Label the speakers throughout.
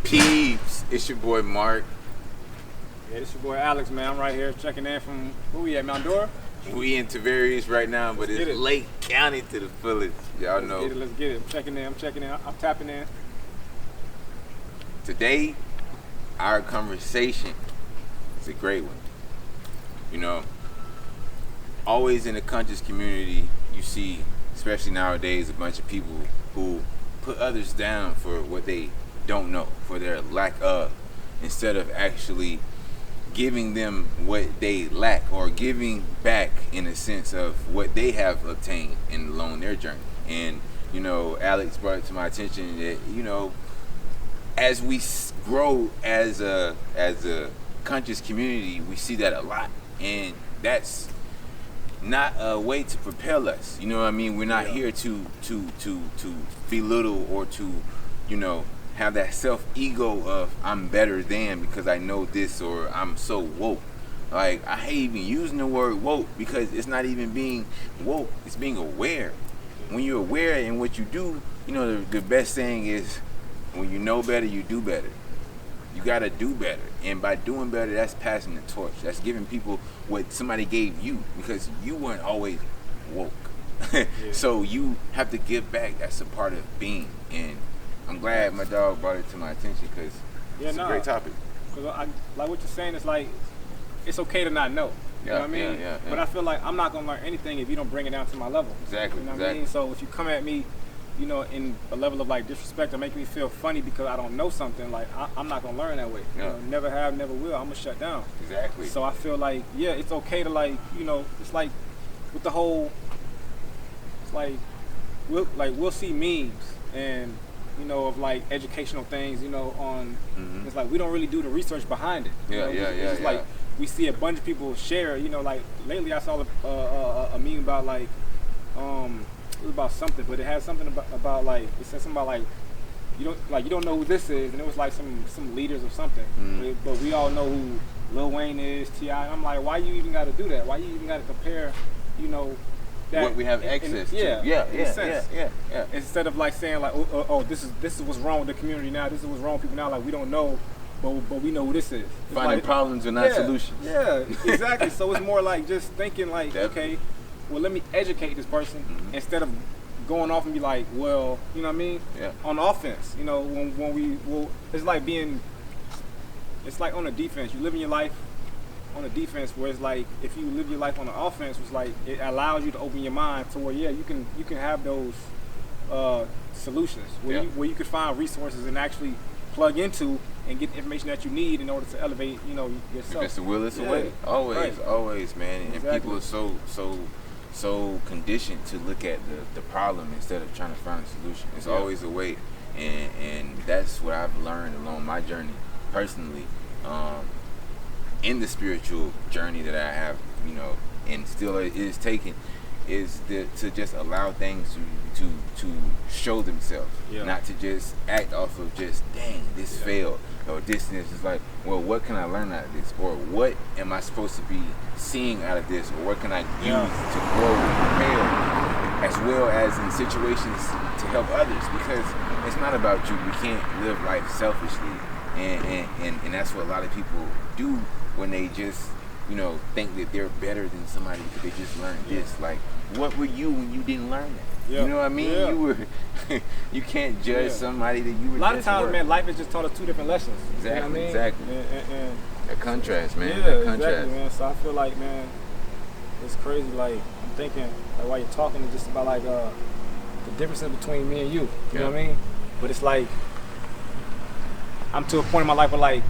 Speaker 1: Peeps, it's your boy Marc.
Speaker 2: Yeah, this your boy Alex, man. I'm right here checking in from, where we at, Mount Dora?
Speaker 1: We in Tavarius right now, but it's Lake County to the fullest. Y'all know.
Speaker 2: Let's get it. I'm checking in, I'm tapping in.
Speaker 1: Today, our conversation is a great one. You know, always in the conscious community, you see, especially nowadays, a bunch of people who put others down for what they don't know, for their lack of, instead of actually giving them what they lack or giving back in a sense of what they have obtained along their journey. And you know, Alex brought it to my attention that, you know, as we grow as a conscious community, we see that a lot, and that's not a way to propel us. You know what I mean? We're not here to belittle or to, you know, have that self-ego of I'm better than because I know this, or I'm so woke. Like, I hate even using the word woke because it's not even being woke, it's being aware. When you're aware in what you do, you know, the best saying is, when you know better, you do better. You gotta do better, and by doing better, that's passing the torch. That's giving people what somebody gave you, because you weren't always woke. So you have to give back. That's a part of being, and I'm glad my dog brought it to my attention because it's a great topic.
Speaker 2: Because like what you're saying is like, it's okay to not know. You know what I mean? Yeah. But I feel like I'm not gonna learn anything if you don't bring it down to my level.
Speaker 1: Exactly.
Speaker 2: You know what I mean? So if you come at me, you know, in a level of like disrespect or make me feel funny because I don't know something, like I'm not gonna learn that way. You know, never have, never will. I'm gonna shut down.
Speaker 1: Exactly.
Speaker 2: So I feel like, yeah, it's okay to, like, you know, it's like with the whole, it's like we'll see memes and, you know, of like educational things, you know, on it's like we don't really do the research behind it. It's like we see a bunch of people share, you know, like lately I saw a meme about like it was about something, but it had something about like, it said something about like you don't know who this is, and it was like some leaders or something. But we all know who Lil Wayne is, T.I. And I'm like, why you even got to do that? Why you even got to compare, you know, that
Speaker 1: what we have access to?
Speaker 2: Yeah. Instead of like saying like, oh, this is what's wrong with the community now. This is what's wrong with people now. Like, we don't know, but we know who this is. It's
Speaker 1: finding
Speaker 2: like,
Speaker 1: problems and not solutions.
Speaker 2: Yeah, exactly. So it's more like just thinking like, okay, well, let me educate this person instead of going off and be like, well, you know what I mean?
Speaker 1: Yeah.
Speaker 2: On offense, you know, it's like on the defense. You live in your life on the defense, where it's like if you live your life on the offense, it's like it allows you to open your mind to where you can have those solutions where you could find resources and actually plug into and get the information that you need in order to elevate, you know, yourself.
Speaker 1: If it's the will, it's the way. Always, man. And people are so conditioned to look at the problem instead of trying to find a solution. It's always a way, and that's what I've learned along my journey personally, in the spiritual journey that I have, you know, and still is taking, is to just allow things to show themselves, not to just act off of just, dang, this failed, or this is like, well, what can I learn out of this, or what am I supposed to be seeing out of this, or what can I use to grow and prepare, as well as in situations to help others, because it's not about you. We can't live life selfishly, and that's what a lot of people do when they just, you know, think that they're better than somebody because they just learned this. Like, what were you when you didn't learn that? You know what I mean? You were you can't judge somebody that you were.
Speaker 2: A lot of times, man, life has just taught us two different lessons.
Speaker 1: Exactly,
Speaker 2: you know what I mean?
Speaker 1: Exactly.
Speaker 2: And
Speaker 1: that contrast, man.
Speaker 2: Yeah,
Speaker 1: that contrast.
Speaker 2: Exactly, man. So I feel like, man, it's crazy. Like, I'm thinking, like, while you're talking, it's just about like the differences between me and you. You know what I mean? But it's like I'm to a point in my life where like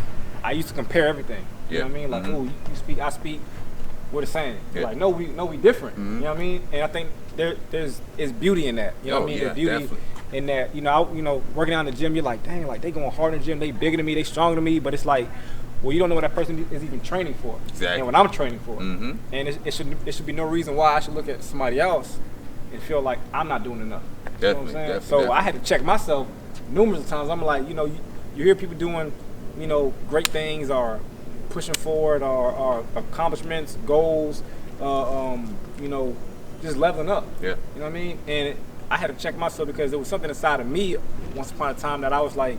Speaker 2: I used to compare everything. You know what I mean? Like, oh, you speak, I speak. We're the same. Like, no, we different. You know what I mean? And I think there's beauty in that. You know what I mean? There's beauty
Speaker 1: definitely.
Speaker 2: In that. You know, working out in the gym, you're like, dang, like they going hard in the gym. They bigger than me. They stronger than me. But it's like, well, you don't know what that person is even training for.
Speaker 1: Exactly.
Speaker 2: And what I'm training for. And it should be no reason why I should look at somebody else and feel like I'm not doing enough.
Speaker 1: Definitely.
Speaker 2: You know what I'm saying?
Speaker 1: Definitely.
Speaker 2: So I had to check myself numerous times. I'm like, you know, you hear people doing, you know, great things or pushing forward or accomplishments, goals, you know, just leveling up.
Speaker 1: Yeah.
Speaker 2: You know what I mean? And I had to check myself because there was something inside of me once upon a time that I was like,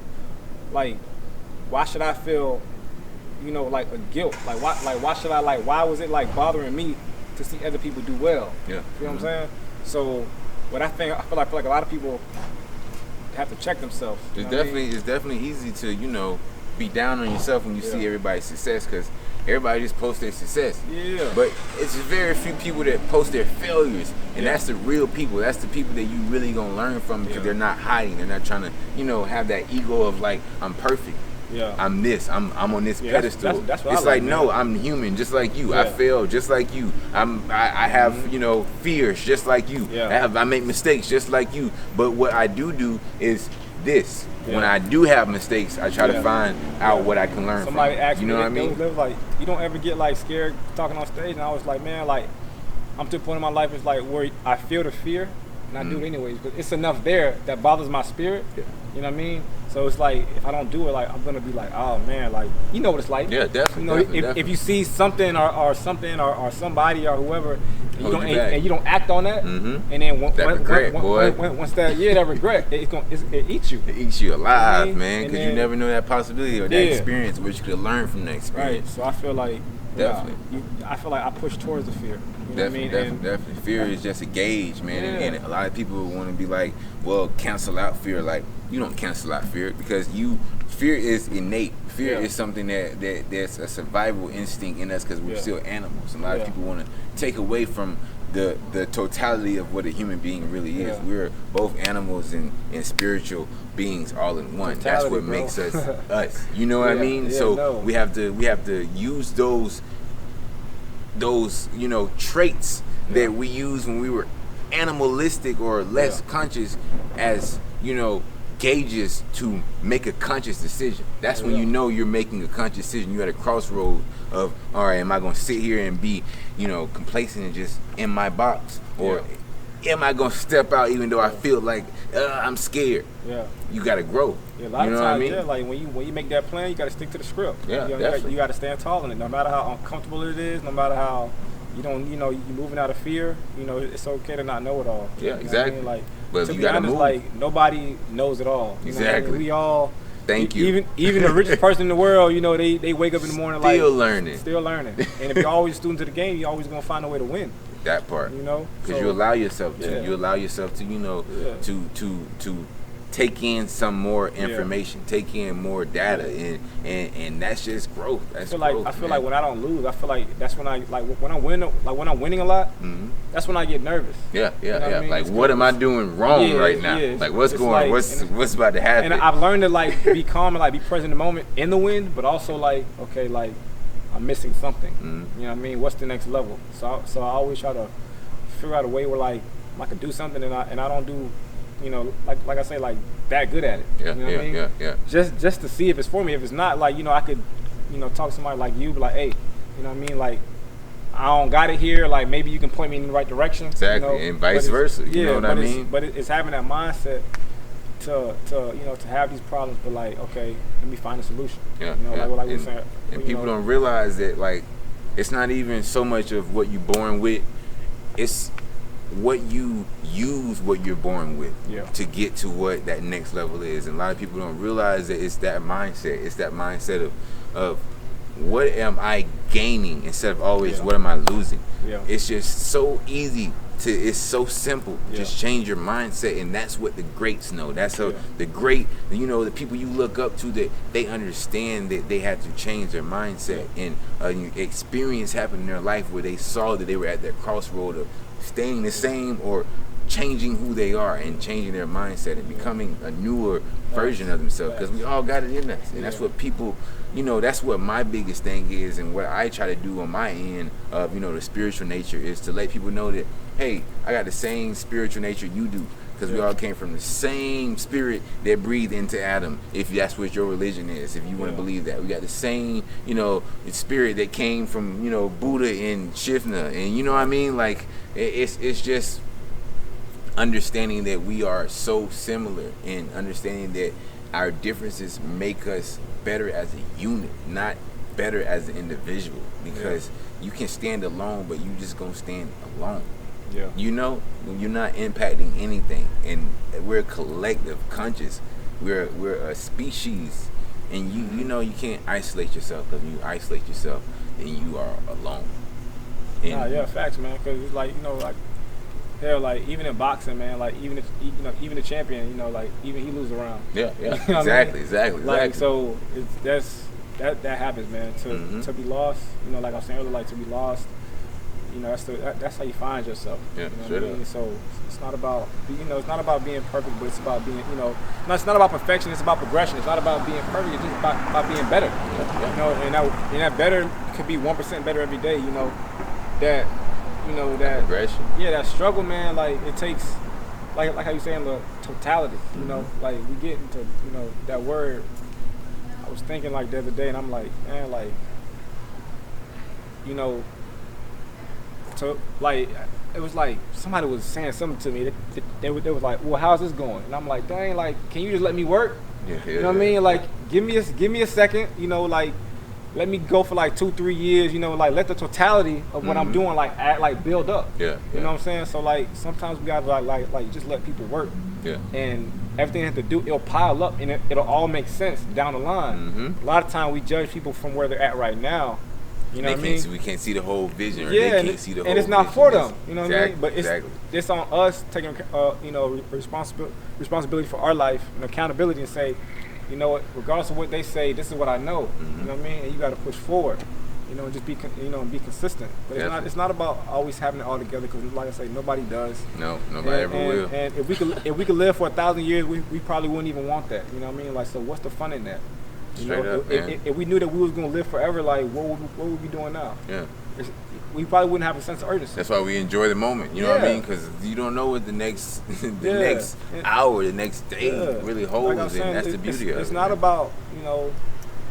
Speaker 2: why should I feel, like a guilt? Like why should I why was it bothering me to see other people do well?
Speaker 1: Yeah.
Speaker 2: You know what I'm saying? So, but I feel like a lot of people have to check themselves.
Speaker 1: It's definitely easy to be down on yourself when you see everybody's success, because everybody just posts their success.
Speaker 2: Yeah.
Speaker 1: But it's very few people that post their failures, and that's the real people. That's the people that you really gonna learn from, because they're not hiding. They're not trying to have that ego of I'm perfect.
Speaker 2: Yeah.
Speaker 1: I'm this. I'm on this pedestal.
Speaker 2: That's what
Speaker 1: it's
Speaker 2: I like,
Speaker 1: no, I'm human just like you.
Speaker 2: Yeah.
Speaker 1: I fail just like you. I have fears just like you.
Speaker 2: Yeah.
Speaker 1: I make mistakes just like you. But what I do is this.
Speaker 2: Yeah.
Speaker 1: When I do have mistakes, I try to find out what I can learn
Speaker 2: Somebody
Speaker 1: from.
Speaker 2: asked me,
Speaker 1: what I mean?
Speaker 2: They was like, you don't ever get scared talking on stage, and I was like, man, I'm to the point in my life it's where I feel the fear, and I do it anyways, but it's enough there that bothers my spirit.
Speaker 1: Yeah.
Speaker 2: You know what I mean? So it's if I don't do it, I'm gonna be oh man, you know what it's like.
Speaker 1: Yeah, definitely.
Speaker 2: If you see something or something or somebody or whoever, and you don't act on that, and then once that regret, it eats you.
Speaker 1: It eats you alive,
Speaker 2: you know
Speaker 1: man, because you never know that possibility or that experience, which you could learn from that experience.
Speaker 2: Right. So I feel
Speaker 1: definitely.
Speaker 2: I feel I push towards the fear. You know what I mean?
Speaker 1: Definitely. Fear is just a gauge, man, and a lot of people want to be well, cancel out fear. You don't cancel out fear, because fear is innate. Fear is something that's a survival instinct in us, because we're still animals. And a lot of people want to take away from the totality of what a human being really is. We're both animals and spiritual beings all in one. That's what makes us us. You know what I mean? So we have to use those traits that we use when we were animalistic or less conscious as gauges to make a conscious decision. That's when you're making a conscious decision. You're at a crossroad of, all right, am I going to sit here and be complacent and just in my box, or am I going to step out even though I feel like I'm scared? You got to grow.
Speaker 2: A lot
Speaker 1: of
Speaker 2: times,
Speaker 1: what I mean?
Speaker 2: when you make that plan, you got to stick to the script.
Speaker 1: Definitely.
Speaker 2: You got to stand tall in it, no matter how uncomfortable it is, no matter how you're moving out of fear. It's okay to not know it all.
Speaker 1: Yeah, exactly.
Speaker 2: I mean?
Speaker 1: But
Speaker 2: to
Speaker 1: you
Speaker 2: be
Speaker 1: got to
Speaker 2: honest,
Speaker 1: move.
Speaker 2: Nobody knows it all.
Speaker 1: Exactly.
Speaker 2: We all.
Speaker 1: Thank you.
Speaker 2: Even the richest person in the world, they wake up in the morning
Speaker 1: still learning.
Speaker 2: And if you're always a student to the game, you're always gonna find a way to win.
Speaker 1: That part. Because you allow yourself to. You allow yourself to to take in some more information, take in more data, and that's just growth. That's
Speaker 2: I feel like when I don't lose, I feel like that's when I when I win, when I'm winning a lot, that's when I get nervous.
Speaker 1: Yeah.
Speaker 2: I mean?
Speaker 1: What am I doing wrong right now? What's going? What's about to happen?
Speaker 2: And I've learned to be calm and be present in the moment in the win, but also okay, I'm missing something. You know what I mean? What's the next level? So I always try to figure out a way where I can do something and I don't do. Like I say, that good at it.
Speaker 1: Yeah,
Speaker 2: you know what I mean?
Speaker 1: Yeah.
Speaker 2: Just to see if it's for me. If it's not, I could, talk to somebody like you, be like, hey, you know what I mean? I don't got it here. Maybe you can point me in the right direction.
Speaker 1: Exactly, and vice versa. You know what I mean?
Speaker 2: But it's having that mindset to have these problems, but okay, let me find a solution.
Speaker 1: Yeah,
Speaker 2: like we were saying.
Speaker 1: And people don't realize that it's not even so much of what you're born with. It's what you use what you're born with to get to what that next level is. And a lot of people don't realize that it's that mindset. It's that mindset of what am I gaining instead of always what am I losing. It's just so easy it's so simple. Just change your mindset, and that's what the greats know. That's how the great, the people you look up to, that they understand that they had to change their mindset, and an experience happened in their life where they saw that they were at that crossroad of staying the same or changing who they are and changing their mindset and becoming a newer version of themselves, because we all got it in us. And that's what people, that's what my biggest thing is, and what I try to do on my end of the spiritual nature is to let people know that, hey, I got the same spiritual nature you do, because we all came from the same spirit that breathed into Adam, if that's what your religion is, if you want to believe that. We got the same spirit that came from Buddha and Shivna, and you know what I mean, it's just understanding that we are so similar, and understanding that our differences make us better as a unit, not better as an individual, because you can stand alone, but you just gonna stand alone. You're not impacting anything, and we're collective conscious. We're a species And you know you can't isolate yourself, because you isolate yourself and you are alone. And
Speaker 2: yeah, facts, man. Because it's like, you know, like, hell, like, even in boxing, man, like, even if, you know, even the champion, you know, like, even he loses around.
Speaker 1: Yeah,
Speaker 2: You know what
Speaker 1: exactly,
Speaker 2: I mean?
Speaker 1: exactly.
Speaker 2: Like, so that happens, man. To be lost, you know, like I was saying earlier, like, to be lost, you know, that's how you find yourself.
Speaker 1: Yeah,
Speaker 2: you know
Speaker 1: straight
Speaker 2: what I mean?
Speaker 1: up.
Speaker 2: So it's not about, you know, it's not about being perfect, but it's about being, you know, no, it's not about perfection. It's about progression. It's not about being perfect. It's just about being better.
Speaker 1: Yeah.
Speaker 2: You know, and that better could be 1% better every day. You know, that, you know, that
Speaker 1: Progression.
Speaker 2: Yeah, that struggle, man. Like, it takes, like how you saying, the totality. You know, like, we get into, you know, that word. I was thinking, like, the other day, and I'm like, man, like, you know, to, like, it was like somebody was saying something to me. They was like, well, how's this going? And I'm like, dang, like, can you just let me work?
Speaker 1: Yeah,
Speaker 2: You know what I mean? Like, give me a second, you know, like, let me go for like 2-3 years, you know, like, let the totality of what I'm doing, like build up.
Speaker 1: Yeah.
Speaker 2: You know what I'm saying? So, like, sometimes we gotta like just let people work.
Speaker 1: Yeah.
Speaker 2: And everything they have to do, it'll pile up, and it'll all make sense down the line. A lot of time we judge people from where they're at right now. You know what I mean?
Speaker 1: We can't see the whole vision. Or
Speaker 2: Yeah,
Speaker 1: they can't see the whole
Speaker 2: and it's not
Speaker 1: vision.
Speaker 2: for them. You know what I mean? But
Speaker 1: Exactly.
Speaker 2: it's on us taking you know, responsibility for our life and accountability, and say, you know what, regardless of what they say, this is what I know. You know what I mean? And you got to push forward. You know, and just be consistent. But it's not about always having it all together, because, like I say, nobody does.
Speaker 1: No, nobody ever will.
Speaker 2: And if we could live for 1,000 years, we probably wouldn't even want that. You know what I mean? Like, so what's the fun in that?
Speaker 1: Straight up, man.
Speaker 2: If we knew that we was gonna live forever, like, what would we be doing now?
Speaker 1: Yeah.
Speaker 2: We probably wouldn't have a sense of urgency.
Speaker 1: That's why we enjoy the moment. You know what I mean? Because you don't know what the next next hour, the next day really holds,
Speaker 2: Like saying,
Speaker 1: and that's the beauty of it.
Speaker 2: It's not about, you know,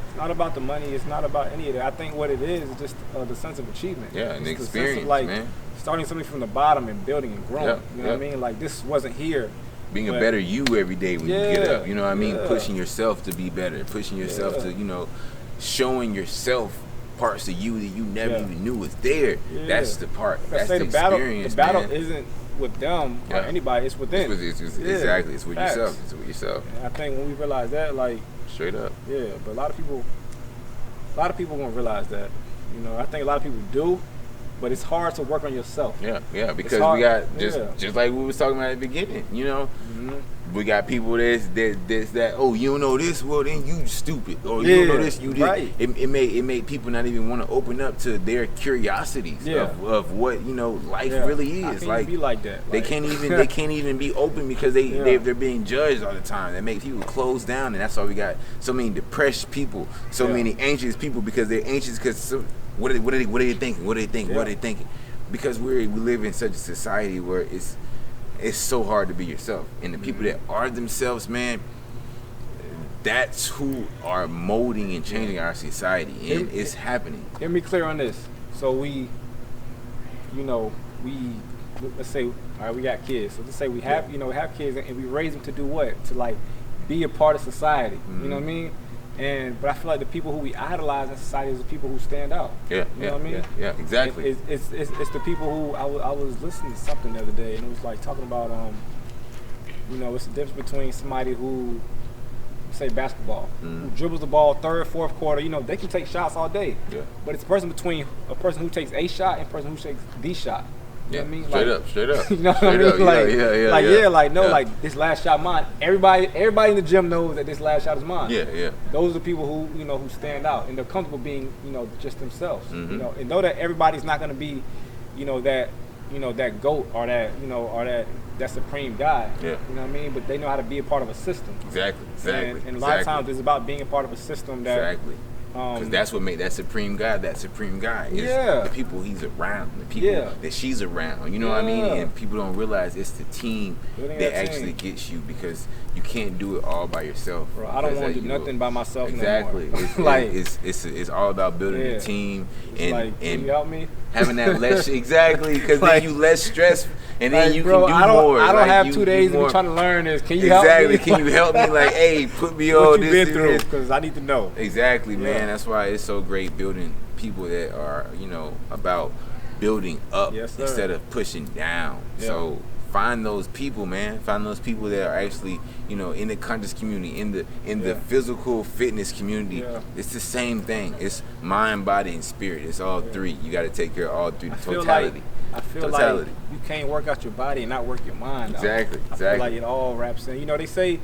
Speaker 2: it's not about the money. It's not about any of that. I think what it is just the sense of achievement.
Speaker 1: Yeah, and the
Speaker 2: It's
Speaker 1: experience,
Speaker 2: sense of, like,
Speaker 1: man.
Speaker 2: starting something from the bottom and building and growing.
Speaker 1: Yep,
Speaker 2: You know what I mean? Like, this wasn't here.
Speaker 1: Being a better you every day when you get up. You know what I mean?
Speaker 2: Yeah.
Speaker 1: Pushing yourself to be better. Pushing yourself to, you know, showing yourself parts of you that you never even knew was there.
Speaker 2: Yeah.
Speaker 1: That's the part.
Speaker 2: Like I
Speaker 1: That's
Speaker 2: say,
Speaker 1: the
Speaker 2: battle,
Speaker 1: experience,
Speaker 2: the battle
Speaker 1: man.
Speaker 2: isn't with them or anybody. It's within.
Speaker 1: Exactly. It's with
Speaker 2: Facts.
Speaker 1: yourself. It's with yourself.
Speaker 2: And I think when we realize that, like,
Speaker 1: Straight up.
Speaker 2: yeah, but a lot of people won't realize that. You know, I think a lot of people do, but it's hard to work on yourself.
Speaker 1: Yeah, because
Speaker 2: hard.
Speaker 1: we got just like we was talking about at the beginning, you know. We got people that oh, you don't know this, well then you stupid, or you don't know this, you did.
Speaker 2: Right.
Speaker 1: It made people not even want to open up to their curiosities of what, you know, life really
Speaker 2: How
Speaker 1: is.
Speaker 2: can
Speaker 1: Like,
Speaker 2: you be like that?
Speaker 1: they
Speaker 2: Like,
Speaker 1: can't even be open because they're being judged all the time. That makes people close down, and that's why we got so many depressed people, so many anxious people, because they're anxious because what are they thinking? What are they thinking? What are they thinking? Because we live in such a society where it's so hard to be yourself, and the people that are themselves, man, that's who are molding and changing our society, and it's happening.
Speaker 2: Let me be clear on this. So let's say, all right, we got kids. So let's say we have, we have kids, and we raise them to do what? To, like, be a part of society. You know what I mean? But I feel like the people who we idolize in society is the people who stand out. You know what I mean?
Speaker 1: Yeah, exactly.
Speaker 2: It's the people who I was listening to something the other day, and it was like talking about it's the difference between somebody who, say, basketball, who dribbles the ball third, fourth quarter. You know, they can take shots all day. Yeah. But it's a person between a person who takes a shot and a person who takes the shot. You know what I mean?
Speaker 1: Straight up.
Speaker 2: You know what I mean? Like, this last shot mine. Everybody in the gym knows that this last shot is mine. Yeah. Those are the people who, who stand out, and they're comfortable being, just themselves. You know, and know that everybody's not going to be, that GOAT or that supreme guy. Yeah. You know what I mean? But they know how to be a part of a system.
Speaker 1: Exactly.
Speaker 2: And a lot of times it's about being a part of a system that.
Speaker 1: Exactly. Because that's what made that supreme guy is the people he's around, the people that she's around. You know what I mean? And people don't realize it's the team that actually gets you, because you can't do it all by yourself.
Speaker 2: Bro, I don't want to do nothing by myself.
Speaker 1: Exactly.
Speaker 2: No
Speaker 1: more. It's all about building a team and
Speaker 2: can you help me?
Speaker 1: Having that less because then you less stressed. And then you can do more.
Speaker 2: I don't have 2 days to be trying to learn this. Can you help me?
Speaker 1: Exactly. Can you help me? Like, hey, put me on this.
Speaker 2: What you been through? Because I need to know.
Speaker 1: Exactly, man. That's why it's so great building people that are, about building up instead of pushing down. Yeah. So find those people, man. Find those people that are actually, you know, in the conscious community, in the physical fitness community.
Speaker 2: Yeah.
Speaker 1: It's the same thing. It's mind, body, and spirit. It's all three. You got to take care of all three.
Speaker 2: I
Speaker 1: Totality.
Speaker 2: feel like you can't work out your body and not work your mind.
Speaker 1: Exactly.
Speaker 2: I feel like it all wraps in. You know, they say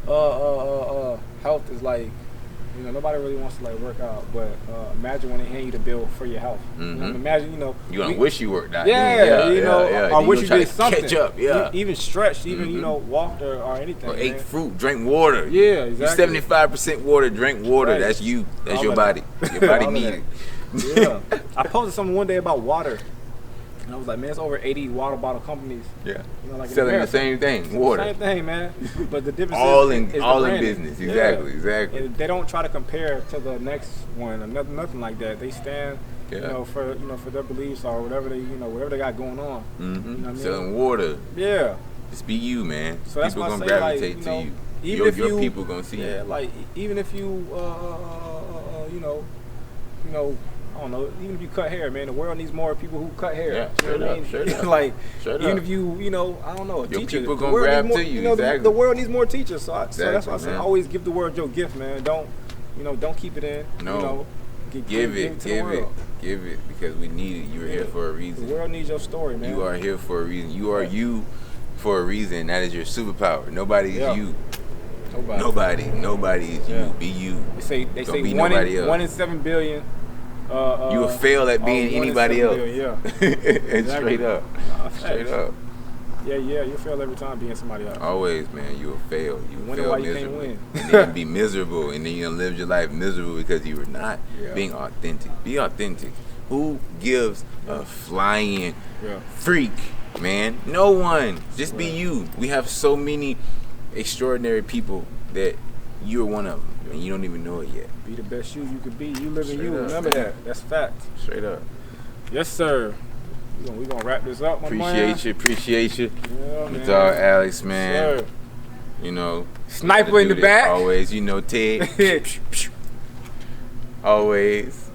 Speaker 2: health is like, you know, nobody really wants to like work out, but imagine when they hand you the bill for your health.
Speaker 1: Mm-hmm.
Speaker 2: You know, imagine, you know,
Speaker 1: you gonna wish you worked out.
Speaker 2: I wish you did something.
Speaker 1: Catch up,
Speaker 2: even stretched, even you know, walked or anything.
Speaker 1: Or ate fruit, drink water.
Speaker 2: Yeah, exactly.
Speaker 1: You 75% water, drink water.
Speaker 2: Right.
Speaker 1: That's you. That's
Speaker 2: All
Speaker 1: your
Speaker 2: of
Speaker 1: body.
Speaker 2: that.
Speaker 1: Your body
Speaker 2: All of
Speaker 1: needs
Speaker 2: that.
Speaker 1: it.
Speaker 2: Yeah, I posted something one day about water. And I was like, man, it's over 80 water bottle companies.
Speaker 1: Yeah.
Speaker 2: You know, like
Speaker 1: selling the same thing, water.
Speaker 2: Same thing, man. But the difference
Speaker 1: all
Speaker 2: is
Speaker 1: in
Speaker 2: branding.
Speaker 1: business. Exactly, exactly.
Speaker 2: And they don't try to compare to the next one or nothing like that. They stand,
Speaker 1: Yeah.
Speaker 2: you know, for their beliefs or whatever whatever they got going on.
Speaker 1: Mm-hmm.
Speaker 2: You know what I mean?
Speaker 1: Selling water.
Speaker 2: Yeah.
Speaker 1: Just be you, man.
Speaker 2: So that's
Speaker 1: people
Speaker 2: why I
Speaker 1: gonna
Speaker 2: say,
Speaker 1: gravitate
Speaker 2: like,
Speaker 1: to you.
Speaker 2: Even if
Speaker 1: your people gonna see
Speaker 2: yeah,
Speaker 1: you.
Speaker 2: like even if you you know, I don't know, even if you cut hair, man, the world needs more people who cut hair.
Speaker 1: Yeah,
Speaker 2: You know what I mean? Like, even if you know, I don't know, a
Speaker 1: your
Speaker 2: teacher.
Speaker 1: people
Speaker 2: the
Speaker 1: gonna
Speaker 2: world
Speaker 1: grab
Speaker 2: needs more,
Speaker 1: to you.
Speaker 2: You know,
Speaker 1: Exactly.
Speaker 2: the world needs more teachers. So that's why I say,
Speaker 1: man.
Speaker 2: always give the world your gift, man. Don't keep it in.
Speaker 1: No.
Speaker 2: You know,
Speaker 1: Give
Speaker 2: it to the world.
Speaker 1: Give it, because we need it. You're here for a reason.
Speaker 2: The world needs your story, man.
Speaker 1: You are here for a reason. You are you for a reason. That is your superpower. Nobody is you. Nobody is you. Be you.
Speaker 2: They
Speaker 1: Don't
Speaker 2: say
Speaker 1: be
Speaker 2: 1
Speaker 1: nobody else.
Speaker 2: 1 in 7 billion.
Speaker 1: You will fail at being
Speaker 2: 1 in
Speaker 1: anybody
Speaker 2: 7
Speaker 1: else.
Speaker 2: billion, yeah.
Speaker 1: And
Speaker 2: Exactly.
Speaker 1: straight up. Straight up.
Speaker 2: Yeah, you fail every time being somebody else.
Speaker 1: Always, man, you will fail. You will
Speaker 2: Wonder
Speaker 1: fail
Speaker 2: why you
Speaker 1: miserably.
Speaker 2: can't win.
Speaker 1: And then be miserable, and then you're going to live your life miserable because you were not being authentic. Be authentic. Who gives a flying freak, man? No one. Just be you. We have so many extraordinary people that you're one of them, and you don't even know it yet.
Speaker 2: Be the best you could be. You live in
Speaker 1: Straight
Speaker 2: you.
Speaker 1: up,
Speaker 2: Remember
Speaker 1: man.
Speaker 2: that. That's fact.
Speaker 1: Straight up.
Speaker 2: Yes, sir. We're gonna wrap this up, my man.
Speaker 1: Appreciate you.
Speaker 2: Yeah,
Speaker 1: It's
Speaker 2: man.
Speaker 1: all Alex, man.
Speaker 2: Sir.
Speaker 1: You know.
Speaker 2: Sniper in the back.
Speaker 1: Always, you know, Ted. Always.